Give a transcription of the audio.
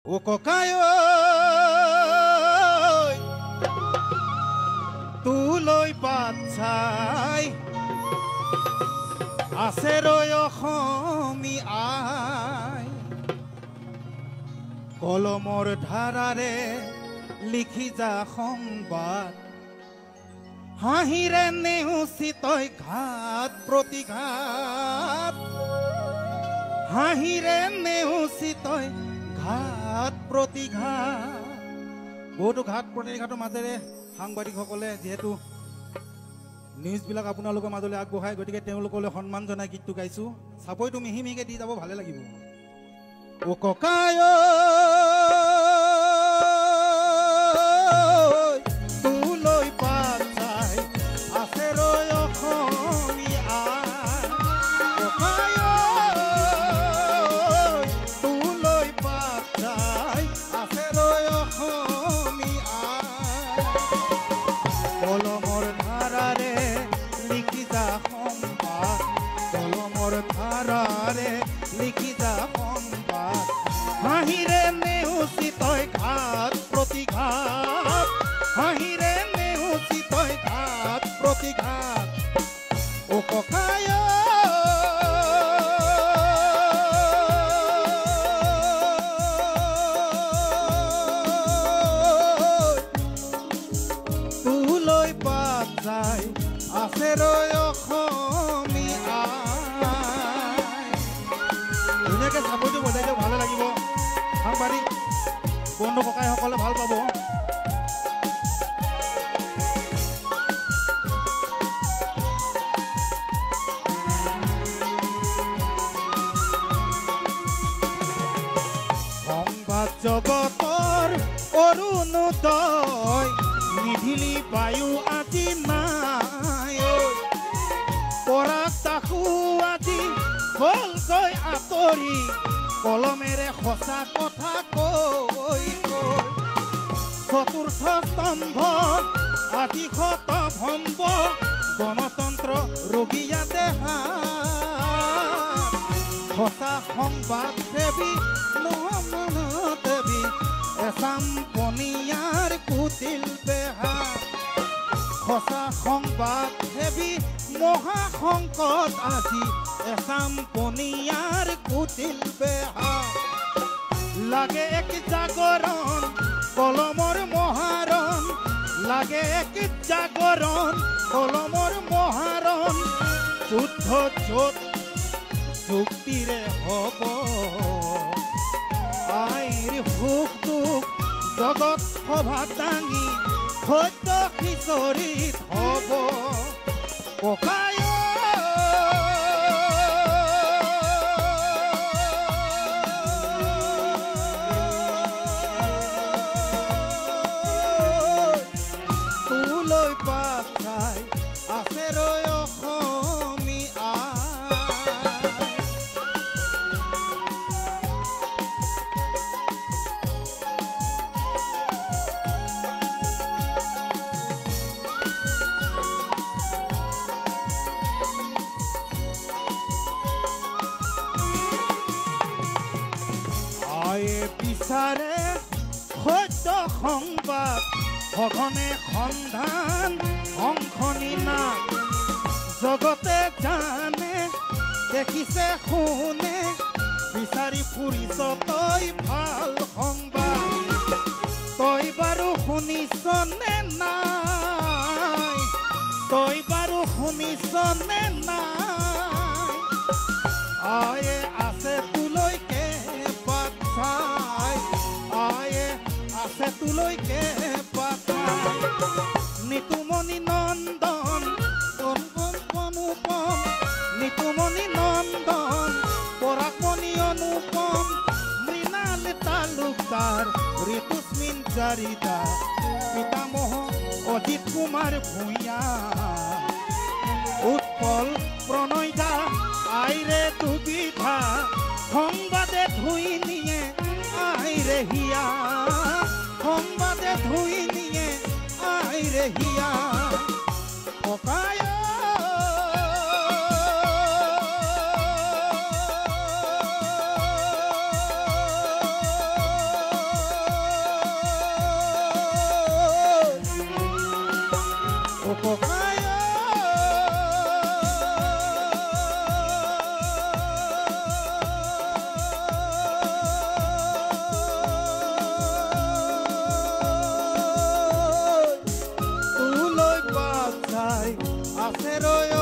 ও ককাই তুলৈ বাচ্চাই আছে ৰৈ অসমী আই কলমৰ ধাৰাৰে লিখি যা সংবাদ হাঁহিৰে নেওচি তই ঘাট প্ৰতিঘাত হাঁহিৰে নেওচি তই ঘাট প্ৰতিঘাত বহুতো ঘাট প্ৰতিঘাতৰ মাজেৰে সাংবাদিকসকলে যিহেতু নিউজবিলাক আপোনালোকৰ মাজলৈ আগবঢ়ায় গতিকে তেওঁলোকলৈ সন্মান জনাই গীতটো গাইছোঁ চাপৰিটো মিহি মিহিকৈ দি যাব ভালে লাগিব ও ককাই তুলৈ বাচ্চাই আছে ৰৈ অসমী আই ককাই তুলৈ বাচ্চাই আছে ৰৈ অসমী আই কলমৰ ধাৰাৰে লিখি যা সংবাদ কলমৰ ধাৰাৰে লিখি যা সংবাদ হাঁহিৰে নেওচি তই ঘাট প্ৰতিঘাত হাঁহিৰে নেওচি তই ঘাট প্ৰতিঘাত ও ককাই তুলৈ বাচ্চাই আছে ৰৈ অসমী আই ধুনীয়াকৈ চাবইটো বজাই দিয়ক ভালে লাগিব সাংবাদিক বন্ধু ককাইসকলে ভাল পাব সংবাদ জগতৰ অৰুণোদয় নিধিলি বায়ু আজি নাই পৰাগ তাকো আজি হ'লগৈ আঁতৰি কলমেৰে সঁচা কথা কৈ চতুৰ্থ স্তম্ভ আজি শতভম্ব গণতন্ত্ৰ ৰোগীয়া দেহা সঁচা সংবাদ সেৱী দেৱী এচাম পনীয়াৰ কুটিল বেহা সঁচা সংবাদ সেৱী মহাসংকট আজি এচাম পনীয়াৰ কুটিল বেহা লাগে এক জাগৰণ কলমৰ মহাৰণ লাগে এক জাগৰণ কলমৰ মহাৰণ যুদ্ধ য'ত যুক্তিৰে হ'ব আইৰ সুখ দুখ জগত সভা দাঙি সত্য খিচৰিত হ'ব ককাই তুলৈ বাচ্চাই আছে ৰৈ অসমী আয়ে বিচাৰে সত্য সংবাদ সঘনে সন্ধান সংখনি না জগতে জানে দেখিছে শুনে বিচাৰি ফুৰিছ তই ভাল সংবাদ তই বাৰু শুনিছনে নাই তই বাৰু শুনিছনে নাই আয়ে আছে তোলৈকে বাচ্চাই আয়ে আছে তোলৈকে বাচ্চাই নিতুমণি নন্দন অনুপম নিতুমণি নন্দন পৰাগমণি অনুপম মৃণাল তালুকদাৰ ঋতুস্মিন জাৰিদা পিতামহ অজিত কুমাৰ ভূঞা উৎপল প্ৰণয়দা আইৰে দুবিধা সংবাদে ধুই নিয়ে আইৰে হিয়া সংবাদে ধুই নিয়ে আইৰে হিয়া ককাই আছে ৰৈ